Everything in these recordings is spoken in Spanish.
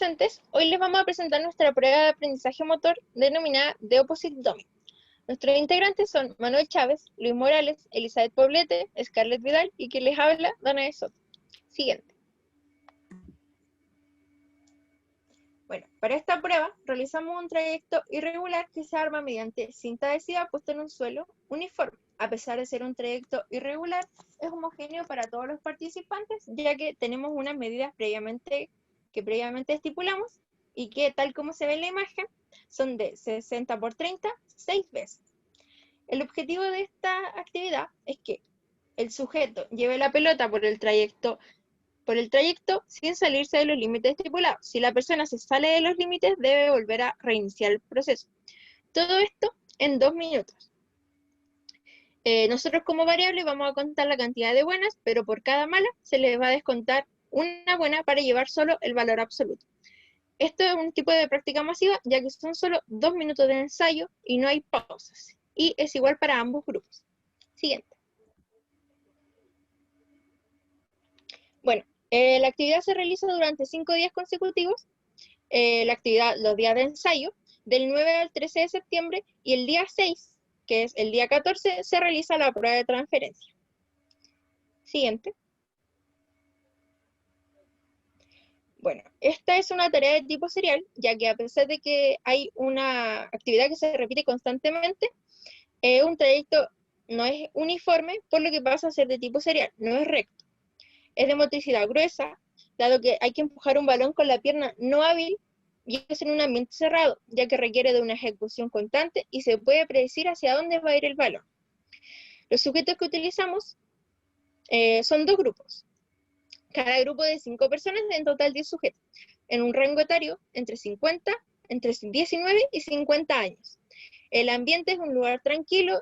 presentes, hoy les vamos a presentar nuestra prueba de aprendizaje motor denominada The Opposite Domain. Nuestros integrantes son Manuel Chávez, Luis Morales, Elizabeth Poblete, Scarlett Vidal y quien les habla, Dana de Soto. Siguiente. Bueno, para esta prueba realizamos un trayecto irregular que se arma mediante cinta adhesiva puesta en un suelo uniforme. A pesar de ser un trayecto irregular, es homogéneo para todos los participantes, ya que tenemos unas medidas previamente estipulamos y que, tal como se ve en la imagen, son de 60 por 30, 6 veces. El objetivo de esta actividad es que el sujeto lleve la pelota por el trayecto sin salirse de los límites estipulados. Si la persona se sale de los límites, debe volver a reiniciar el proceso. Todo esto en 2 minutos. Nosotros como variable vamos a contar la cantidad de buenas, pero por cada mala se le va a descontar una buena para llevar solo el valor absoluto. Esto es un tipo de práctica masiva, ya que son solo 2 minutos de ensayo y no hay pausas. Y es igual para ambos grupos. Siguiente. Bueno, la actividad se realiza durante 5 días consecutivos. Los días de ensayo, del 9 al 13 de septiembre, y el día 6, que es el día 14, se realiza la prueba de transferencia. Siguiente. Bueno, esta es una tarea de tipo serial, ya que a pesar de que hay una actividad que se repite constantemente, un trayecto no es uniforme, por lo que pasa a ser de tipo serial, no es recto. Es de motricidad gruesa, dado que hay que empujar un balón con la pierna no hábil, y es en un ambiente cerrado, ya que requiere de una ejecución constante y se puede predecir hacia dónde va a ir el balón. Los sujetos que utilizamos son 2 grupos. Cada grupo de 5 personas, en total 10 sujetos, en un rango etario entre 19 y 50 años. El ambiente es un lugar tranquilo,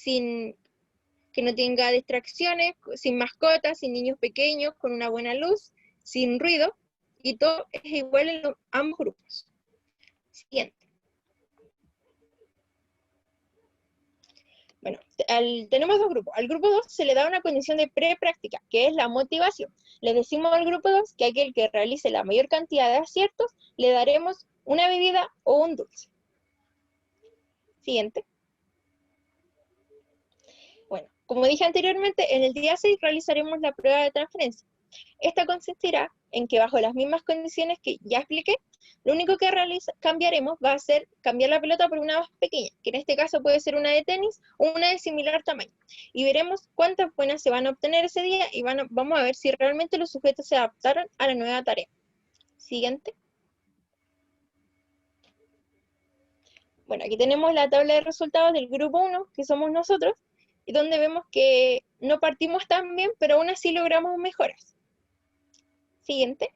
que no tenga distracciones, sin mascotas, sin niños pequeños, con una buena luz, sin ruido, y todo es igual en ambos grupos. Siguiente. Bueno, tenemos 2 grupos. Al grupo 2 se le da una condición de prepráctica, que es la motivación. Le decimos al grupo 2 que aquel que realice la mayor cantidad de aciertos, le daremos una bebida o un dulce. Siguiente. Bueno, como dije anteriormente, en el día 6 realizaremos la prueba de transferencia. Esta consistirá en que, bajo las mismas condiciones que ya expliqué, lo único que cambiaremos va a ser cambiar la pelota por una más pequeña, que en este caso puede ser una de tenis o una de similar tamaño. Y veremos cuántas buenas se van a obtener ese día y vamos a ver si realmente los sujetos se adaptaron a la nueva tarea. Siguiente. Bueno, aquí tenemos la tabla de resultados del grupo 1, que somos nosotros, y donde vemos que no partimos tan bien, pero aún así logramos mejoras. Siguiente.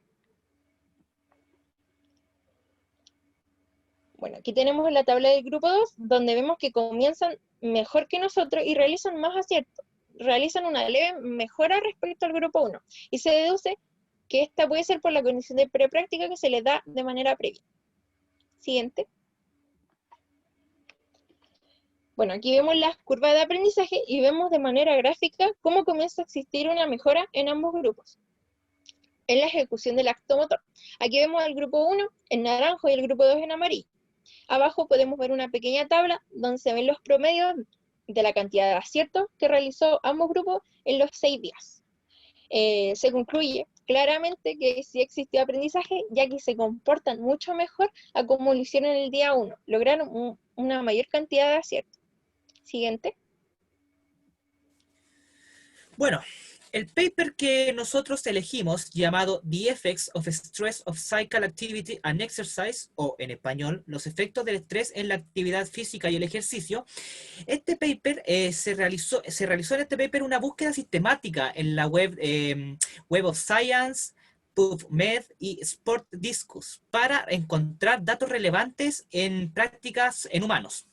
Bueno, aquí tenemos la tabla del grupo 2, donde vemos que comienzan mejor que nosotros y realizan más aciertos. Realizan una leve mejora respecto al grupo 1. Y se deduce que esta puede ser por la condición de prepráctica que se les da de manera previa. Siguiente. Bueno, aquí vemos las curvas de aprendizaje y vemos de manera gráfica cómo comienza a existir una mejora en ambos grupos en la ejecución del acto motor. Aquí vemos al grupo 1 en naranjo y el grupo 2 en amarillo. Abajo podemos ver una pequeña tabla donde se ven los promedios de la cantidad de aciertos que realizó ambos grupos en los 6 días. Se concluye claramente que sí existió aprendizaje, ya que se comportan mucho mejor a como lo hicieron en el día 1. Lograron una mayor cantidad de aciertos. Siguiente. Bueno, el paper que nosotros elegimos, llamado The Effects of Stress of Physical Activity and Exercise, o en español, los efectos del estrés en la actividad física y el ejercicio, este paper se realizó en este paper una búsqueda sistemática en la Web of Science, PubMed y Sport Discus para encontrar datos relevantes en prácticas en humanos.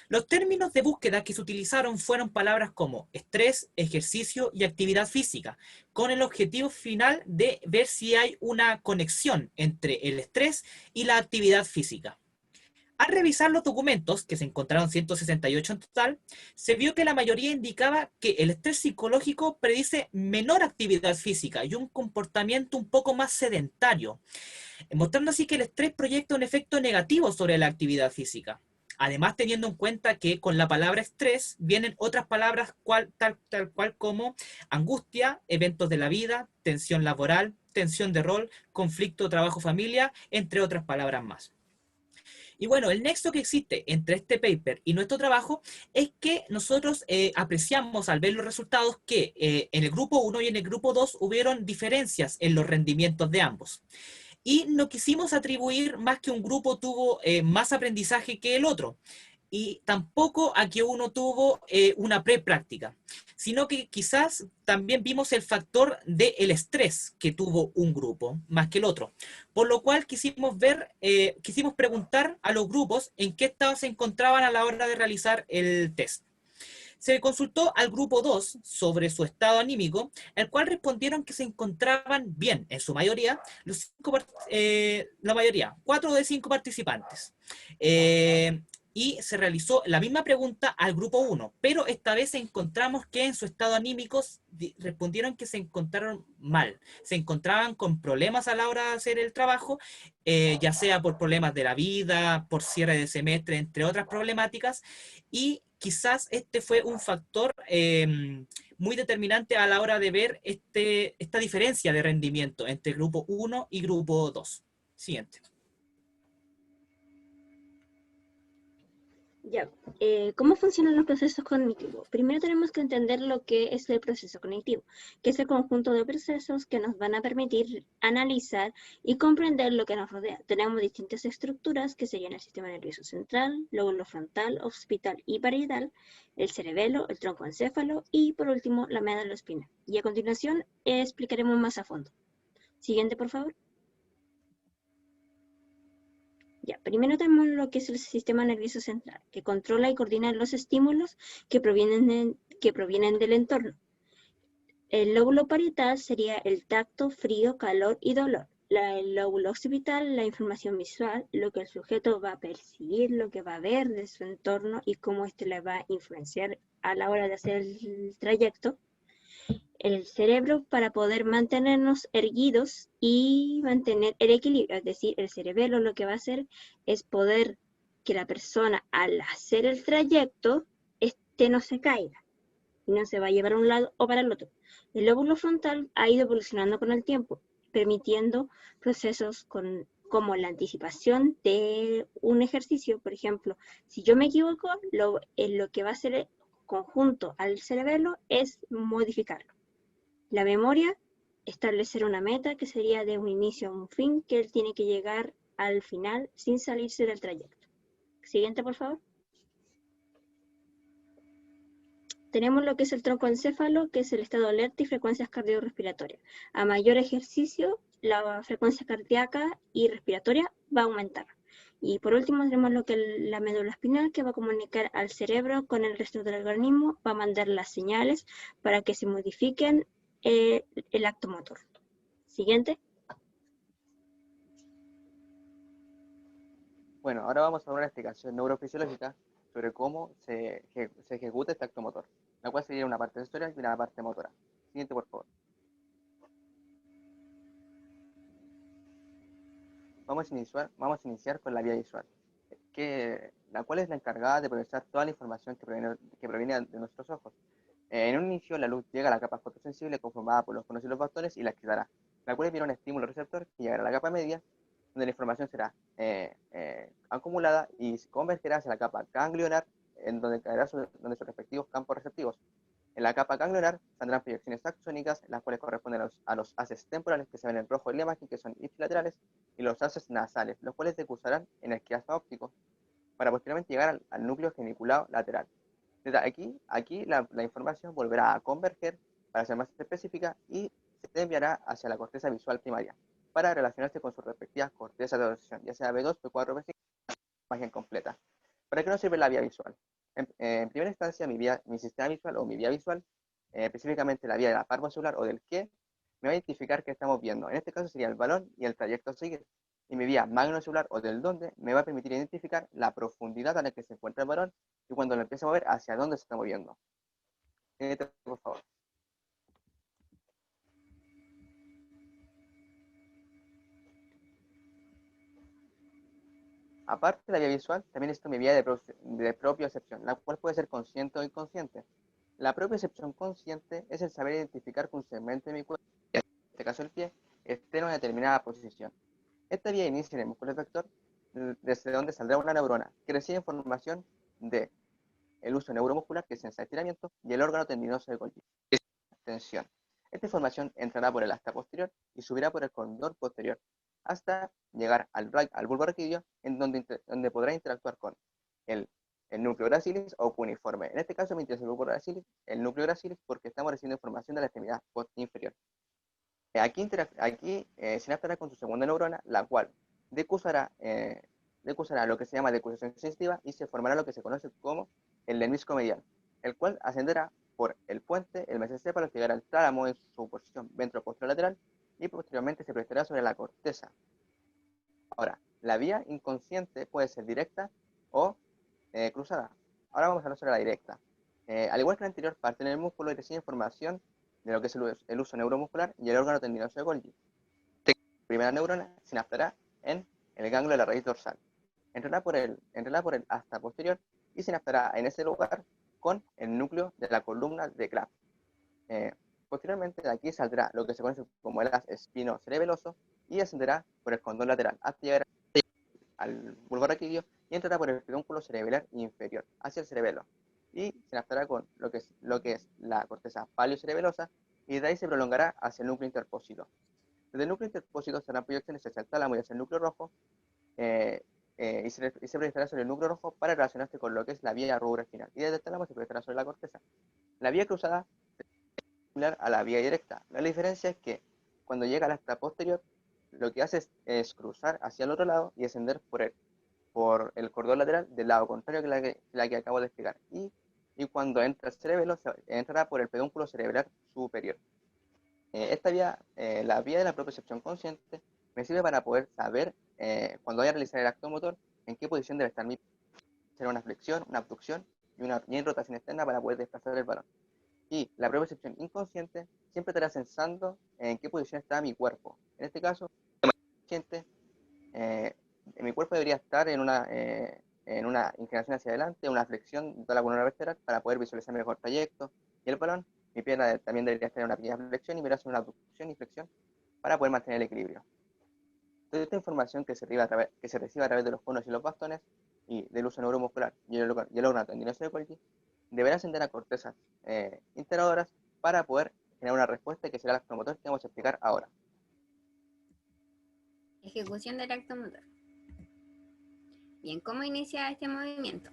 Los términos de búsqueda que se utilizaron fueron palabras como estrés, ejercicio y actividad física, con el objetivo final de ver si hay una conexión entre el estrés y la actividad física. Al revisar los documentos, que se encontraron 168 en total, se vio que la mayoría indicaba que el estrés psicológico predice menor actividad física y un comportamiento un poco más sedentario, mostrando así que el estrés proyecta un efecto negativo sobre la actividad física. Además, teniendo en cuenta que con la palabra estrés vienen otras palabras tal cual como angustia, eventos de la vida, tensión laboral, tensión de rol, conflicto trabajo-familia, entre otras palabras más. Y bueno, el nexo que existe entre este paper y nuestro trabajo es que nosotros apreciamos al ver los resultados que en el grupo 1 y en el grupo 2 hubieron diferencias en los rendimientos de ambos. Y no quisimos atribuir más que un grupo tuvo más aprendizaje que el otro, y tampoco a que uno tuvo una prepráctica, sino que quizás también vimos el factor del estrés que tuvo un grupo más que el otro. Por lo cual quisimos preguntar a los grupos en qué estado se encontraban a la hora de realizar el test. Se consultó al grupo 2 sobre su estado anímico, el cual respondieron que se encontraban bien, en su mayoría, la mayoría, 4 de 5 participantes. Y se realizó la misma pregunta al grupo 1, pero esta vez encontramos que en su estado anímico respondieron que se encontraron mal, se encontraban con problemas a la hora de hacer el trabajo, ya sea por problemas de la vida, por cierre de semestre, entre otras problemáticas, y quizás este fue un factor muy determinante a la hora de ver esta diferencia de rendimiento entre grupo 1 y grupo 2. Siguiente. Ya, ¿cómo funcionan los procesos cognitivos? Primero tenemos que entender lo que es el proceso cognitivo, que es el conjunto de procesos que nos van a permitir analizar y comprender lo que nos rodea. Tenemos distintas estructuras que serían el sistema nervioso central, lóbulo frontal, occipital y parietal, el cerebelo, el tronco encéfalo y por último la médula espinal. Y a continuación explicaremos más a fondo. Siguiente, por favor. Ya, primero tenemos lo que es el sistema nervioso central, que controla y coordina los estímulos que provienen del entorno. El lóbulo parietal sería el tacto, frío, calor y dolor. El lóbulo occipital, la información visual, lo que el sujeto va a percibir, lo que va a ver de su entorno y cómo este le va a influenciar a la hora de hacer el trayecto. El cerebro para poder mantenernos erguidos y mantener el equilibrio, es decir, el cerebelo lo que va a hacer es poder que la persona al hacer el trayecto no se caiga y no se va a llevar a un lado o para el otro. El lóbulo frontal ha ido evolucionando con el tiempo, permitiendo procesos como la anticipación de un ejercicio. Por ejemplo, si yo me equivoco, lo que va a hacer el conjunto al cerebelo es modificarlo. La memoria, establecer una meta que sería de un inicio a un fin, que él tiene que llegar al final sin salirse del trayecto. Siguiente, por favor. Tenemos lo que es el troncoencéfalo, que es el estado alerta y frecuencias cardiorrespiratorias. A mayor ejercicio, la frecuencia cardíaca y respiratoria va a aumentar. Y por último tenemos lo que es la médula espinal, que va a comunicar al cerebro con el resto del organismo, va a mandar las señales para que se modifiquen el acto motor. Siguiente. Bueno, ahora vamos a dar una explicación neurofisiológica sobre cómo se ejecuta este acto motor, la cual sería una parte sensorial y una parte motora. Siguiente, por favor. Vamos a iniciar con la vía visual, la cual es la encargada de procesar toda la información que proviene de nuestros ojos. En un inicio, la luz llega a la capa fotosensible conformada por los conos y los bastones y la excitará, la cual enviará un estímulo receptor que llegará a la capa media, donde la información será acumulada y convergerá hacia la capa ganglionar, en donde caerá donde sus respectivos campos receptivos. En la capa ganglionar saldrán proyecciones axónicas, las cuales corresponden a los haces temporales que se ven en rojo en la imagen, que son ipsilaterales, y los haces nasales, los cuales decursarán en el quiasma óptico, para posteriormente llegar al núcleo geniculado lateral. Desde aquí la información volverá a converger para ser más específica y se enviará hacia la corteza visual primaria para relacionarse con sus respectivas cortezas de asociación, ya sea B2, B4, B5, imagen completa. ¿Para qué nos sirve la vía visual? En primera instancia, mi sistema visual o mi vía visual, específicamente la vía de la parvocelular o del qué, me va a identificar qué estamos viendo. En este caso sería el balón y el trayecto a seguir. y mi vía magnocelular o del dónde me va a permitir identificar la profundidad a la que se encuentra el balón y cuando lo empiece a mover hacia dónde se está moviendo. Por favor. Aparte de la vía visual, también está mi vía de propiocepción, la cual puede ser consciente o inconsciente. La propiocepción consciente es el saber identificar que un segmento de mi cuerpo, en este caso el pie, esté en una determinada posición. Esta vía inicia en el músculo efector, desde donde saldrá una neurona que recibe información de el uso neuromuscular, que es el estiramiento, y el órgano tendinoso de Golgi, que es tensión. Esta información entrará por el asta posterior y subirá por el cóndor posterior, hasta llegar al bulbo raquídeo, en donde podrá interactuar con el núcleo gracilis o cuneiforme. En este caso me interesa el núcleo gracilis, porque estamos recibiendo información de la extremidad inferior. Aquí sinaptará con su segunda neurona, la cual decusará lo que se llama decusación sensitiva y se formará lo que se conoce como el lemnisco medial, el cual ascenderá por el puente, el mesocéfalo, llegará al tálamo en su posición ventroposterolateral y posteriormente se proyectará sobre la corteza. Ahora, la vía inconsciente puede ser directa o cruzada. Ahora vamos a hablar sobre la directa. Al igual que la anterior, parte en el músculo y recibe información de lo que es el uso neuromuscular y el órgano tendinoso de Golgi. La primera neurona sinaptará en el ganglio de la raíz dorsal. Entrará por el asta posterior y sinaptará en ese lugar con el núcleo de la columna de Kraft. Posteriormente de aquí saldrá lo que se conoce como el haz espinocerebeloso y ascenderá por el condón lateral hasta llegar al bulbo raquídeo y entrará por el pedúnculo cerebelar inferior hacia el cerebelo y sinaptará con lo que es la corteza paleocerebelosa y de ahí se prolongará hacia el núcleo interpósito. Desde el núcleo interpósito serán proyecciones hacia el tálamo y hacia el núcleo rojo y se proyectará sobre el núcleo rojo para relacionarse con lo que es la vía rubroespinal y desde el tálamo se proyectará sobre la corteza. La vía cruzada es similar a la vía directa. La diferencia es que cuando llega al asta posterior lo que hace es cruzar hacia el otro lado y ascender por el cordón lateral del lado contrario que la que acabo de explicar. Y cuando entra el cerebelo, entrará por el pedúnculo cerebral superior. Esta vía, la vía de la propiocepción consciente, me sirve para poder saber, cuando vaya a realizar el acto motor, en qué posición debe estar mi pie. Será una flexión, una abducción y en rotación externa para poder desplazar el balón. Y la propiocepción inconsciente siempre estará pensando en qué posición está mi cuerpo. En este caso, consciente, mi cuerpo debería estar en una inclinación hacia adelante, una flexión de la columna vertebral para poder visualizar mejor trayecto. Y el balón, mi pierna también debería estar en una pequeña flexión y me hacer una abducción y flexión para poder mantener el equilibrio. Toda esta información que se recibe a través de los conos y los bastones y del uso neuromuscular y el órgano tendinoso de Golgi deberá ascender a cortezas interodoras para poder generar una respuesta que será el acto motor que vamos a explicar ahora. Ejecución del acto motor. Bien, ¿cómo inicia este movimiento?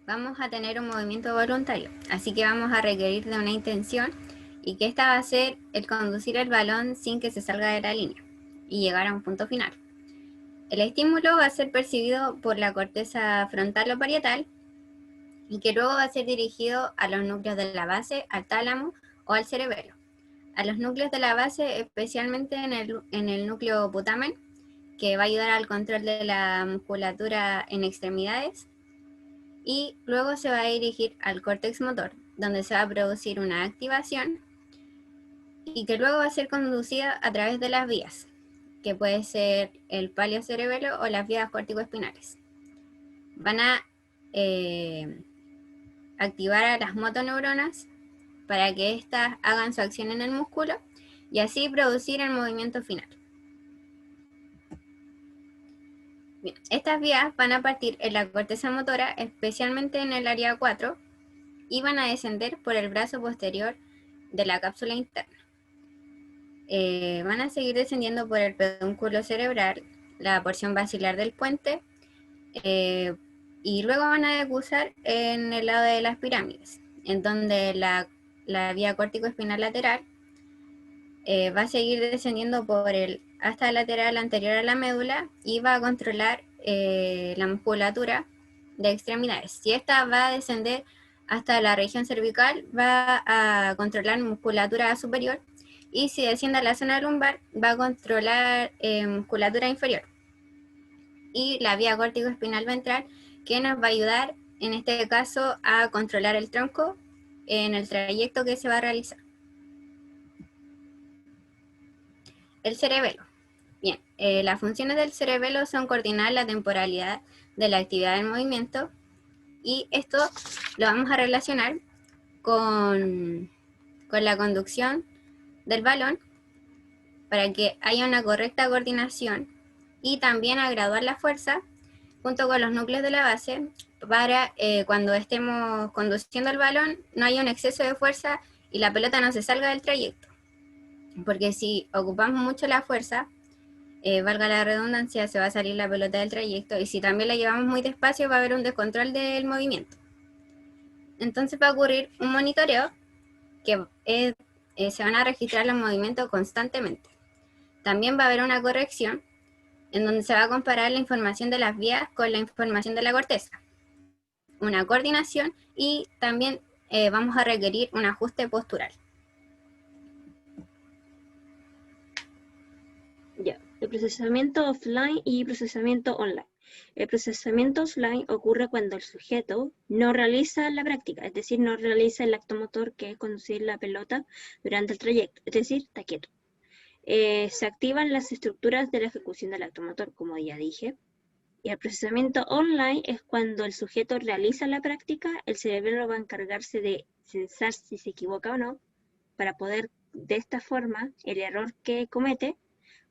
Vamos a tener un movimiento voluntario, así que vamos a requerir de una intención y que esta va a ser el conducir el balón sin que se salga de la línea y llegar a un punto final. El estímulo va a ser percibido por la corteza frontal o parietal y que luego va a ser dirigido a los núcleos de la base, al tálamo o al cerebelo. A los núcleos de la base, especialmente en el núcleo putamen, que va a ayudar al control de la musculatura en extremidades, y luego se va a dirigir al córtex motor, donde se va a producir una activación y que luego va a ser conducida a través de las vías, que puede ser el paleocerebelo o las vías corticoespinales. Van a activar a las motoneuronas para que éstas hagan su acción en el músculo y así producir el movimiento final. Bien, estas vías van a partir en la corteza motora, especialmente en el área 4, y van a descender por el brazo posterior de la cápsula interna. Van a seguir descendiendo por el pedúnculo cerebral, la porción basilar del puente, y luego van a decusar en el lado de las pirámides, en donde la vía córtico-espinal lateral va a seguir descendiendo por el asta lateral anterior a la médula y va a controlar la musculatura de extremidades. Si esta va a descender hasta la región cervical, va a controlar musculatura superior, y si desciende a la zona lumbar, va a controlar musculatura inferior. y la vía córtico-espinal ventral, que nos va a ayudar, en este caso, a controlar el tronco en el trayecto que se va a realizar. El cerebelo. Bien, las funciones del cerebelo son coordinar la temporalidad de la actividad del movimiento, y esto lo vamos a relacionar con la conducción del balón para que haya una correcta coordinación, y también a graduar la fuerza junto con los núcleos de la base para cuando estemos conduciendo el balón no haya un exceso de fuerza y la pelota no se salga del trayecto. Porque si ocupamos mucho la fuerza, valga la redundancia, se va a salir la pelota del trayecto, y si también la llevamos muy despacio va a haber un descontrol del movimiento. Entonces va a ocurrir un monitoreo que se van a registrar los movimientos constantemente. También va a haber una corrección en donde se va a comparar la información de las vías con la información de la corteza, una coordinación, y también vamos a requerir un ajuste postural. Ya, el procesamiento offline y procesamiento online. El procesamiento offline ocurre cuando el sujeto no realiza la práctica, es decir, no realiza el acto motor, que es conducir la pelota durante el trayecto, es decir, está quieto. Se activan las estructuras de la ejecución del acto motor, como ya dije. Y el procesamiento online es cuando el sujeto realiza la práctica, el cerebro va a encargarse de censar si se equivoca o no, para poder, de esta forma, el error que comete,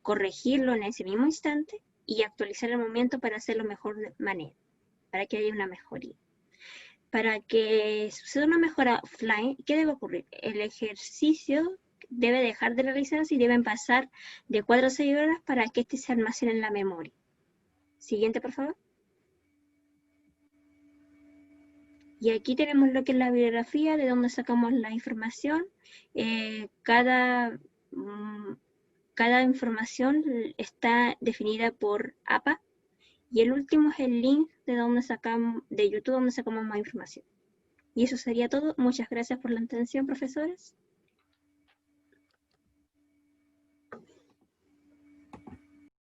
corregirlo en ese mismo instante y actualizar el movimiento para hacerlo mejor manera, para que haya una mejoría. Para que suceda una mejora offline, ¿qué debe ocurrir? El ejercicio debe dejar de realizarse y deben pasar de 4 a 6 horas para que este se almacene en la memoria. Siguiente, por favor. Y aquí tenemos lo que es la bibliografía, de donde sacamos la información. Cada información está definida por APA, y el último es el link de YouTube donde sacamos más información. Y eso sería todo. Muchas gracias por la atención, profesores.